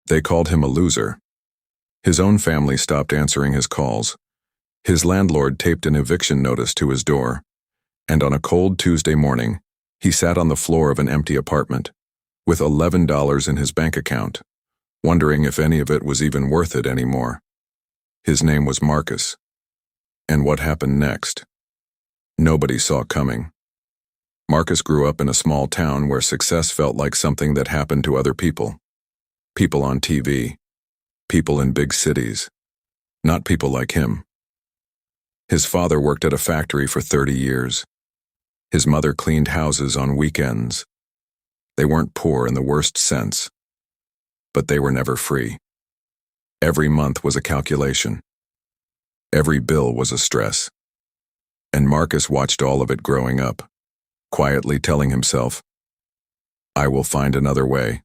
They called him a loser. His own family stopped answering his calls. His landlord taped an eviction notice to his door. And on a cold Tuesday morning, he sat on the floor of an empty apartment, with $11 in his bank account, wondering if any of it was even worth it anymore. His name was Marcus. And what happened next? Nobody saw coming. Marcus grew up in a small town where success felt like something that happened to other people. People on TV. People in big cities. Not people like him. His father worked at a factory for 30 years. His mother cleaned houses on weekends. They weren't poor in the worst sense, but they were never free. Every month was a calculation. Every bill was a stress. And Marcus watched all of it growing up, quietly telling himself, "I will find another way."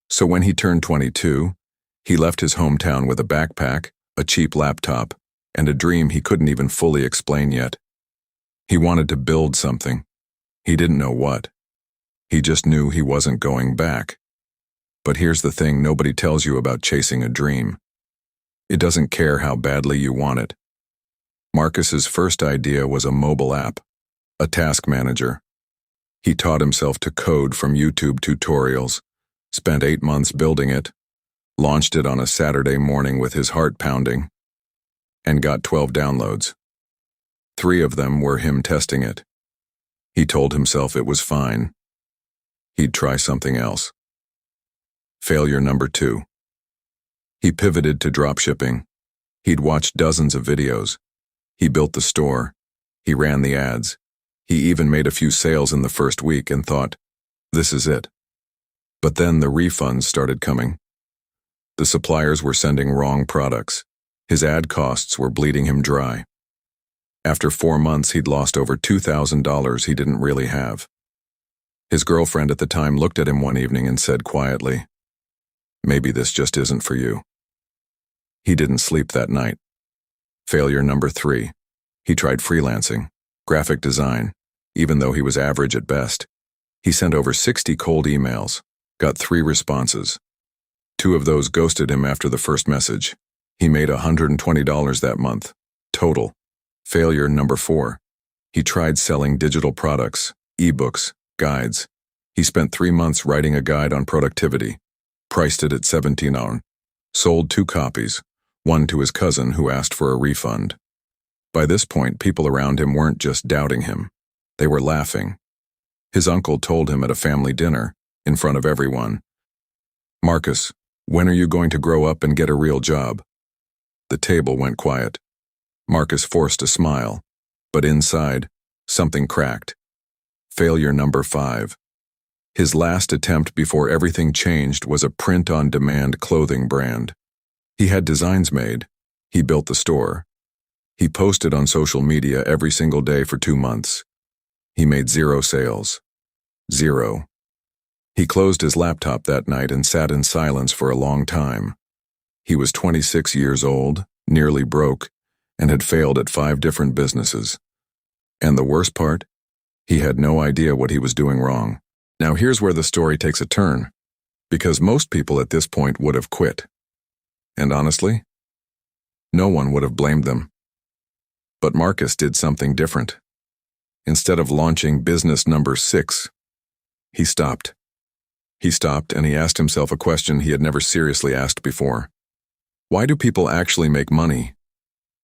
So when he turned 22, he left his hometown with a backpack, a cheap laptop, and a dream he couldn't even fully explain yet. He wanted to build something. He didn't know what. He just knew he wasn't going back. But here's the thing nobody tells you about chasing a dream. It doesn't care how badly you want it. Marcus's first idea was a mobile app, a task manager. He taught himself to code from YouTube tutorials, spent 8 months building it, launched it on a Saturday morning with his heart pounding, and got 12 downloads. 3 of them were him testing it. He told himself it was fine. He'd try something else. Failure number 2. He pivoted to dropshipping. He'd watched dozens of videos. He built the store. He ran the ads. He even made a few sales in the first week and thought, this is it. But then the refunds started coming. The suppliers were sending wrong products. His ad costs were bleeding him dry. After 4 months, he'd lost over $2,000 he didn't really have. His girlfriend at the time looked at him one evening and said quietly, "Maybe this just isn't for you." He didn't sleep that night. Failure number 3. He tried freelancing, graphic design, even though he was average at best. He sent over 60 cold emails, got 3 responses. 2 of those ghosted him after the first message. He made $120 that month, total. Failure number 4. He tried selling digital products, ebooks, guides. He spent 3 months writing a guide on productivity, priced it at $17, sold 2 copies, one to his cousin who asked for a refund. By this point, people around him weren't just doubting him. They were laughing. His uncle told him at a family dinner, in front of everyone, "Marcus, when are you going to grow up and get a real job?" The table went quiet. Marcus forced a smile, but inside, something cracked. Failure number 5. His last attempt before everything changed was a print-on-demand clothing brand. He had designs made. He built the store. He posted on social media every single day for 2 months. He made 0 sales. 0. He closed his laptop that night and sat in silence for a long time. He was 26 years old, nearly broke, and had failed at 5 different businesses. And the worst part? He had no idea what he was doing wrong. Now here's where the story takes a turn, because most people at this point would have quit. And honestly, no one would have blamed them. But Marcus did something different. Instead of launching business number 6, he stopped. He stopped and he asked himself a question he had never seriously asked before. Why do people actually make money?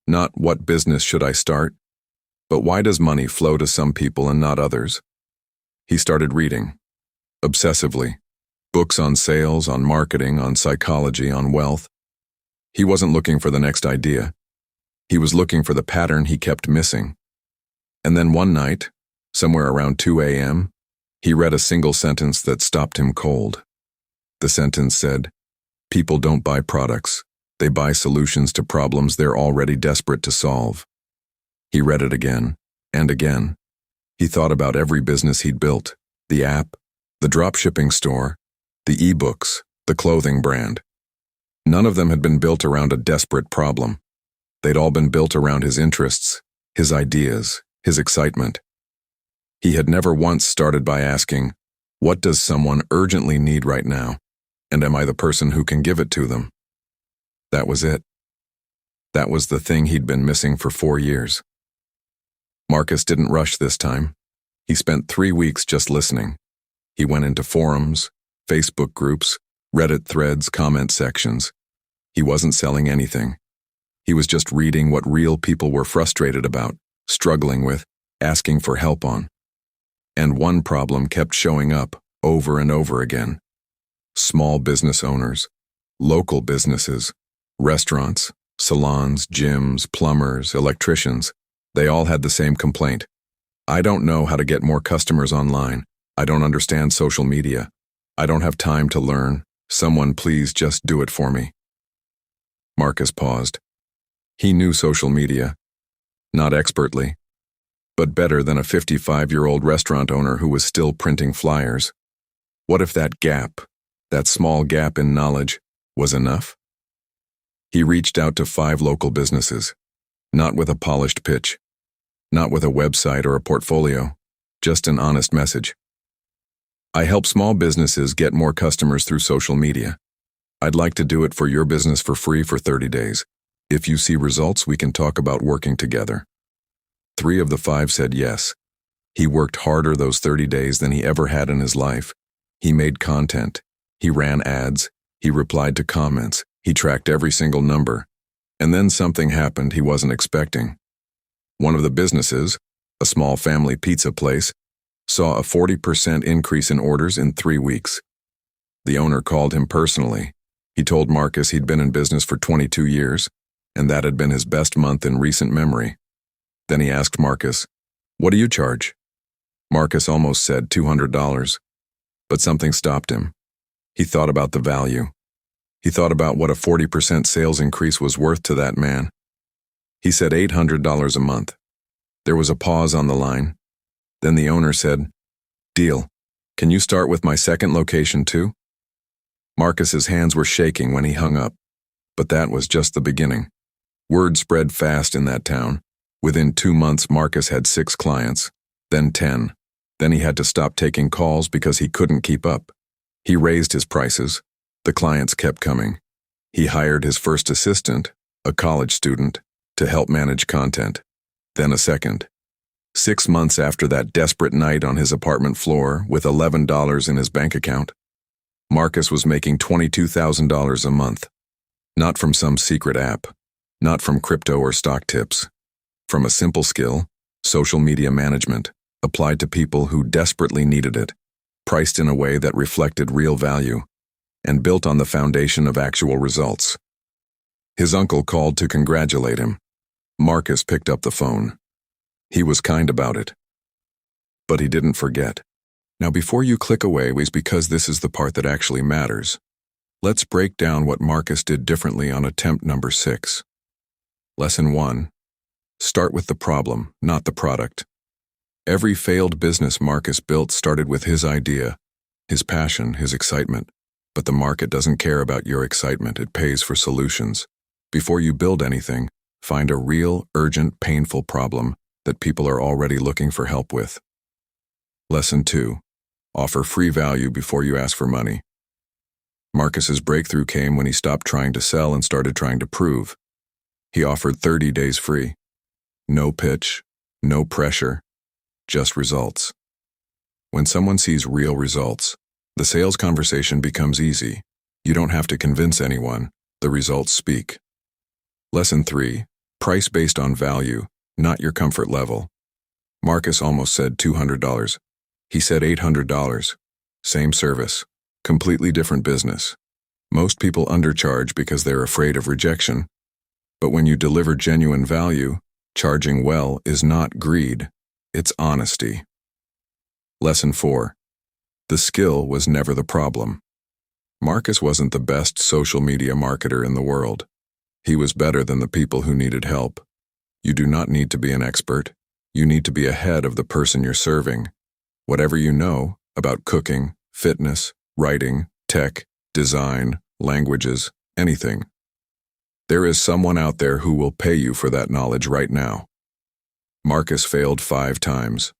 Not what business should I start, but why does money flow to some people and not others? He started reading, obsessively, books on sales, on marketing, on psychology, on wealth. He wasn't looking for the next idea. He was looking for the pattern he kept missing. And then one night, somewhere around 2 a.m., he read a single sentence that stopped him cold. The sentence said, "People don't buy products. They buy solutions to problems they're already desperate to solve." He read it again and again. He thought about every business he'd built, the app, the dropshipping store, the ebooks, the clothing brand. None of them had been built around a desperate problem. They'd all been built around his interests, his ideas, his excitement. He had never once started by asking, what does someone urgently need right now? And am I the person who can give it to them? That was it. That was the thing he'd been missing for 4 years. Marcus didn't rush this time. He spent 3 weeks just listening. He went into forums, Facebook groups, Reddit threads, comment sections. He wasn't selling anything. He was just reading what real people were frustrated about, struggling with, asking for help on. And one problem kept showing up over and over again. Small business owners, local businesses, restaurants, salons, gyms, plumbers, electricians, they all had the same complaint. I don't know how to get more customers online. I don't understand social media. I don't have time to learn. Someone please just do it for me. Marcus paused. He knew social media, not expertly, but better than a 55-year-old restaurant owner who was still printing flyers. What if that gap, that small gap in knowledge, was enough? He reached out to 5 local businesses, not with a polished pitch, not with a website or a portfolio, just an honest message. I help small businesses get more customers through social media. I'd like to do it for your business for free for 30 days. If you see results, we can talk about working together. 3 of the 5 said yes. He worked harder those 30 days than he ever had in his life. He made content. He ran ads. He replied to comments. He tracked every single number. And then something happened he wasn't expecting. One of the businesses, a small family pizza place, saw a 40% increase in orders in 3 weeks. The owner called him personally. He told Marcus he'd been in business for 22 years, and that had been his best month in recent memory. Then he asked Marcus, "What do you charge?" Marcus almost said $200, but something stopped him. He thought about the value. He thought about what a 40% sales increase was worth to that man. He said $800 a month. There was a pause on the line. Then the owner said, "Deal. Can you start with my second location too?" Marcus's hands were shaking when he hung up, but that was just the beginning. Word spread fast in that town. Within 2 months, Marcus had 6 clients, then 10. Then he had to stop taking calls because he couldn't keep up. He raised his prices. The clients kept coming. He hired his first assistant, a college student, to help manage content. Then a second. 6 months after that desperate night on his apartment floor with $11 in his bank account, Marcus was making $22,000 a month. Not from some secret app. Not from crypto or stock tips. From a simple skill, social media management, applied to people who desperately needed it, priced in a way that reflected real value, and built on the foundation of actual results. His uncle called to congratulate him. Marcus picked up the phone. He was kind about it. But he didn't forget. Now before you click away, is because this is the part that actually matters. Let's break down what Marcus did differently on attempt number 6. Lesson 1. Start with the problem, not the product. Every failed business Marcus built started with his idea, his passion, his excitement. But the market doesn't care about your excitement, it pays for solutions. Before you build anything, find a real, urgent, painful problem that people are already looking for help with. Lesson 2. Offer free value before you ask for money. Marcus's breakthrough came when he stopped trying to sell and started trying to prove. He offered 30 days free. No pitch, no pressure, just results. When someone sees real results, the sales conversation becomes easy. You don't have to convince anyone. The results speak. Lesson 3. Price based on value, not your comfort level. Marcus almost said $200. He said $800. Same service. Completely different business. Most people undercharge because they're afraid of rejection. But when you deliver genuine value, charging well is not greed, it's honesty. Lesson 4. The skill was never the problem. Marcus wasn't the best social media marketer in the world. He was better than the people who needed help. You do not need to be an expert. You need to be ahead of the person you're serving. Whatever you know about cooking, fitness, writing, tech, design, languages, anything. There is someone out there who will pay you for that knowledge right now. Marcus failed 5 times.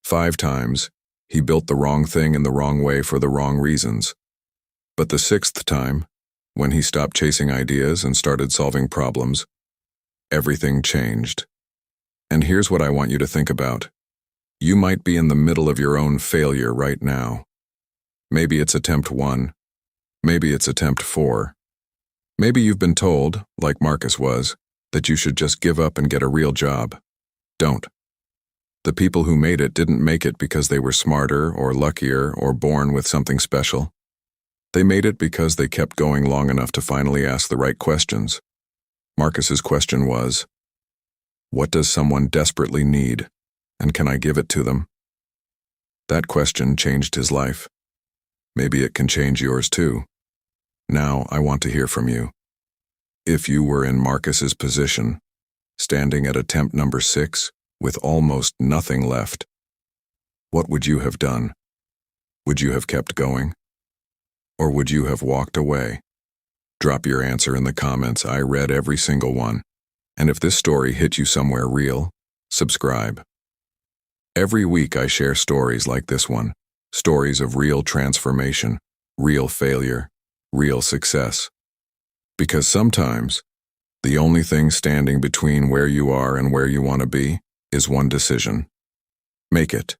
5 times, he built the wrong thing in the wrong way for the wrong reasons. But the sixth time, when he stopped chasing ideas and started solving problems, everything changed. And here's what I want you to think about. You might be in the middle of your own failure right now. Maybe it's attempt 1. Maybe it's attempt 4. Maybe you've been told, like Marcus was, that you should just give up and get a real job. Don't. The people who made it didn't make it because they were smarter or luckier or born with something special. They made it because they kept going long enough to finally ask the right questions. Marcus's question was, what does someone desperately need, and can I give it to them? That question changed his life. Maybe it can change yours too. Now I want to hear from you. If you were in Marcus's position, standing at attempt number 6 with almost nothing left, what would you have done? Would you have kept going? Or would you have walked away? Drop your answer in the comments. I read every single one. And if this story hit you somewhere real, subscribe. Every week I share stories like this one, stories of real transformation, real failure, real success. Because sometimes, the only thing standing between where you are and where you want to be is one decision. Make it.